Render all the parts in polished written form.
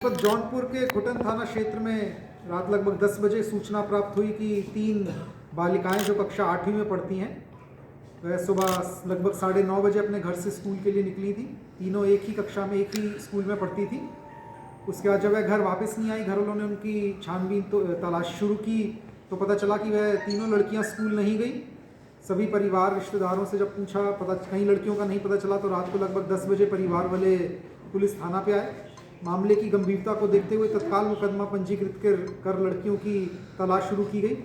जौनपुर के खुटन थाना क्षेत्र में रात लगभग 10 बजे सूचना प्राप्त हुई कि 3 बालिकाएं जो कक्षा 8वीं में पढ़ती हैं वह सुबह लगभग 9:30 बजे अपने घर से स्कूल के लिए निकली थी। तीनों एक ही कक्षा में एक ही स्कूल में पढ़ती थी। उसके बाद जब वह घर वापस नहीं आई, घर वालों ने उनकी छानबीन तलाश शुरू की तो पता चला कि वह तीनों लड़कियां स्कूल नहीं गई। सभी परिवार रिश्तेदारों से जब पूछा, कई लड़कियों का नहीं पता चला, तो रात को लगभग 10 बजे परिवार वाले पुलिस थाना पे आए। मामले की गंभीरता को देखते हुए तत्काल मुकदमा पंजीकृत कर लड़कियों की तलाश शुरू की गई।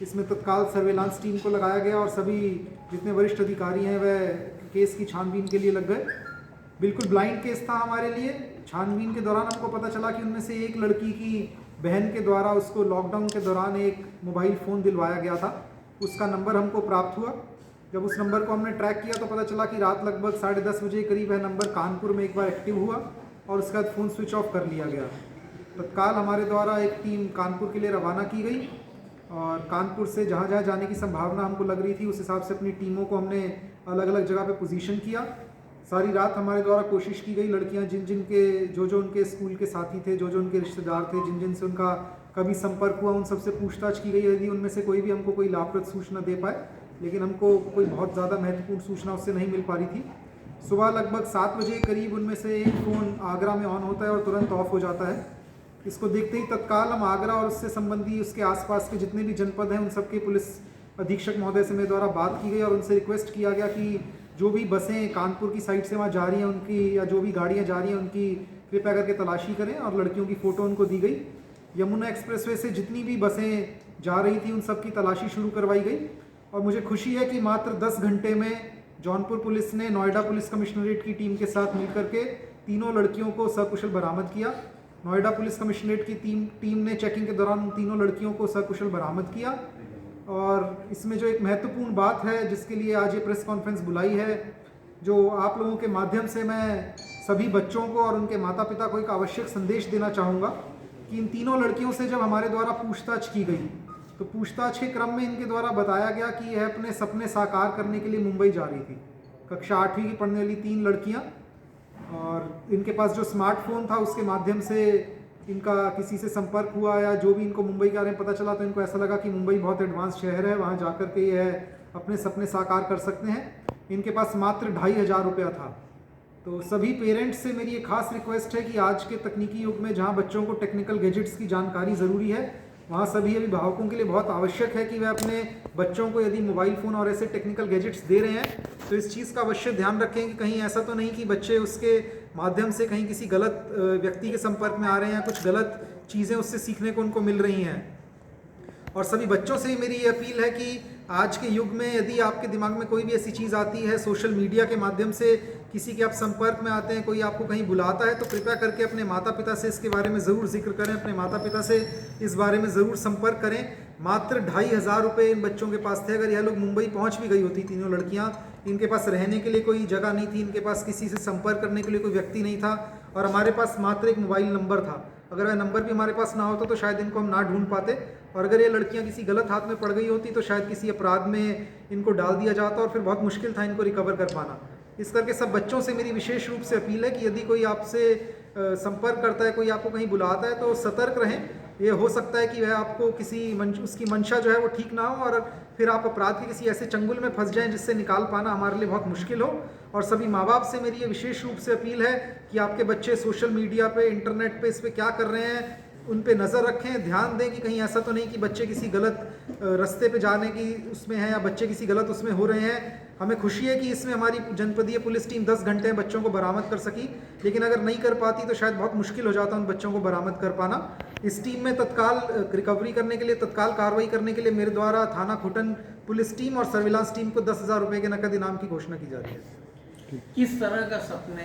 इसमें तत्काल सर्वेलांस टीम को लगाया गया और सभी जितने वरिष्ठ अधिकारी हैं वह केस की छानबीन के लिए लग गए। बिल्कुल ब्लाइंड केस था हमारे लिए। छानबीन के दौरान हमको पता चला कि उनमें से एक लड़की की बहन के द्वारा उसको लॉकडाउन के दौरान एक मोबाइल फ़ोन दिलवाया गया था। उसका नंबर हमको प्राप्त हुआ। जब उस नंबर को हमने ट्रैक किया तो पता चला कि रात लगभग 10:30 बजे करीब वह नंबर कानपुर में एक बार एक्टिव हुआ और उसके बाद फ़ोन स्विच ऑफ कर लिया गया। तत्काल हमारे द्वारा एक टीम कानपुर के लिए रवाना की गई और कानपुर से जहाँ जहाँ जाने की संभावना हमको लग रही थी उस हिसाब से अपनी टीमों को हमने अलग अलग जगह पे पोजीशन किया। सारी रात हमारे द्वारा कोशिश की गई लड़कियाँ जिन के जो उनके स्कूल के साथी थे, जो उनके रिश्तेदार थे, जिन से उनका कभी संपर्क हुआ, उन सबसे पूछताछ की गई। यदि उनमें से कोई भी हमको कोई लाभप्रद सूचना दे पाए, लेकिन हमको कोई बहुत ज़्यादा महत्वपूर्ण सूचना उससे नहीं मिल पा रही थी। सुबह लगभग 7 बजे करीब उनमें से एक फ़ोन आगरा में ऑन होता है और तुरंत ऑफ हो जाता है। इसको देखते ही तत्काल हम आगरा और उससे संबंधी उसके आसपास के जितने भी जनपद हैं उन सबके पुलिस अधीक्षक महोदय से मेरे द्वारा बात की गई और उनसे रिक्वेस्ट किया गया कि जो भी बसें कानपुर की साइड से वहाँ जा रही हैं उनकी, या जो भी गाड़ियाँ जा रही हैं उनकी कृपया करके तलाशी करें। और लड़कियों की फ़ोटो उनको दी गई। यमुना एक्सप्रेसवे से जितनी भी बसें जा रही थी उन सब की तलाशी शुरू करवाई गई। और मुझे खुशी है कि मात्र 10 घंटे में जौनपुर पुलिस ने नोएडा पुलिस कमिश्नरेट की टीम के साथ मिलकर के तीनों लड़कियों को सकुशल बरामद किया। नोएडा पुलिस कमिश्नरेट की टीम ने चेकिंग के दौरान उन तीनों लड़कियों को सकुशल बरामद किया। और इसमें जो एक महत्वपूर्ण बात है जिसके लिए आज ये प्रेस कॉन्फ्रेंस बुलाई है, जो आप लोगों के माध्यम से मैं सभी बच्चों को और उनके माता पिता को एक आवश्यक संदेश देना चाहूँगा कि इन तीनों लड़कियों से जब हमारे द्वारा पूछताछ की गई तो पूछताछ के क्रम में इनके द्वारा बताया गया कि यह अपने सपने साकार करने के लिए मुंबई जा रही थी। कक्षा 8वीं की पढ़ने वाली 3 लड़कियां, और इनके पास जो स्मार्टफोन था उसके माध्यम से इनका किसी से संपर्क हुआ या जो भी इनको मुंबई के बारे में पता चला तो इनको ऐसा लगा कि मुंबई बहुत एडवांस शहर है, वहाँ जाकर के यह अपने सपने साकार कर सकते हैं। इनके पास मात्र 2,500 रुपया था। तो सभी पेरेंट्स से मेरी एक खास रिक्वेस्ट है कि आज के तकनीकी युग में जहाँ बच्चों को टेक्निकल गैजेट्स की जानकारी ज़रूरी है, वहाँ सभी अभिभावकों के लिए बहुत आवश्यक है कि वे अपने बच्चों को यदि मोबाइल फ़ोन और ऐसे टेक्निकल गैजेट्स दे रहे हैं तो इस चीज़ का अवश्य ध्यान रखें कि कहीं ऐसा तो नहीं कि बच्चे उसके माध्यम से कहीं किसी गलत व्यक्ति के संपर्क में आ रहे हैं या कुछ गलत चीज़ें उससे सीखने को उनको मिल रही हैं। और सभी बच्चों से मेरी ये अपील है कि आज के युग में यदि आपके दिमाग में कोई भी ऐसी चीज़ आती है, सोशल मीडिया के माध्यम से किसी के आप संपर्क में आते हैं, कोई आपको कहीं बुलाता है, तो कृपया करके अपने माता पिता से इसके बारे में ज़रूर जिक्र करें, अपने माता पिता से इस बारे में ज़रूर संपर्क करें। मात्र 2,500 रुपये इन बच्चों के पास थे। अगर यह लोग मुंबई पहुंच भी गई होती, तीनों लड़कियां, इनके पास रहने के लिए कोई जगह नहीं थी, इनके पास किसी से संपर्क करने के लिए कोई व्यक्ति नहीं था और हमारे पास मात्र एक मोबाइल नंबर था। अगर वह नंबर भी हमारे पास ना होता तो शायद इनको हम ना ढूंढ पाते, और अगर ये लड़कियां किसी गलत हाथ में पड़ गई होती तो शायद किसी अपराध में इनको डाल दिया जाता और फिर बहुत मुश्किल था इनको रिकवर कर पाना। इस करके सब बच्चों से मेरी विशेष रूप से अपील है कि यदि कोई आपसे संपर्क करता है, कोई आपको कहीं बुलाता है, तो सतर्क रहें। ये हो सकता है कि वह आपको उसकी मंशा जो है वो ठीक ना हो और फिर आप अपराध के किसी ऐसे चंगुल में फंस जाएं जिससे निकाल पाना हमारे लिए बहुत मुश्किल हो। और सभी माँ बाप से मेरी ये विशेष रूप से अपील है कि आपके बच्चे सोशल मीडिया पे, इंटरनेट पे, इस पे क्या कर रहे हैं उन पे नज़र रखें, ध्यान दें कि कहीं ऐसा तो नहीं कि बच्चे किसी गलत रास्ते पे जाने की उसमें हैं या बच्चे किसी गलत उसमें हो रहे हैं। हमें खुशी है कि इसमें हमारी जनपदीय पुलिस टीम 10 घंटे में बच्चों को बरामद कर सकी, लेकिन अगर नहीं कर पाती तो शायद बहुत मुश्किल हो जाता उन बच्चों को बरामद कर पाना। इस टीम में तत्काल रिकवरी करने के लिए, तत्काल कार्रवाई करने के लिए मेरे द्वारा थाना खुटन पुलिस टीम और सर्विलांस टीम को 10,000 रुपये के नकद इनाम की घोषणा की जा रही है। किस तरह का सपने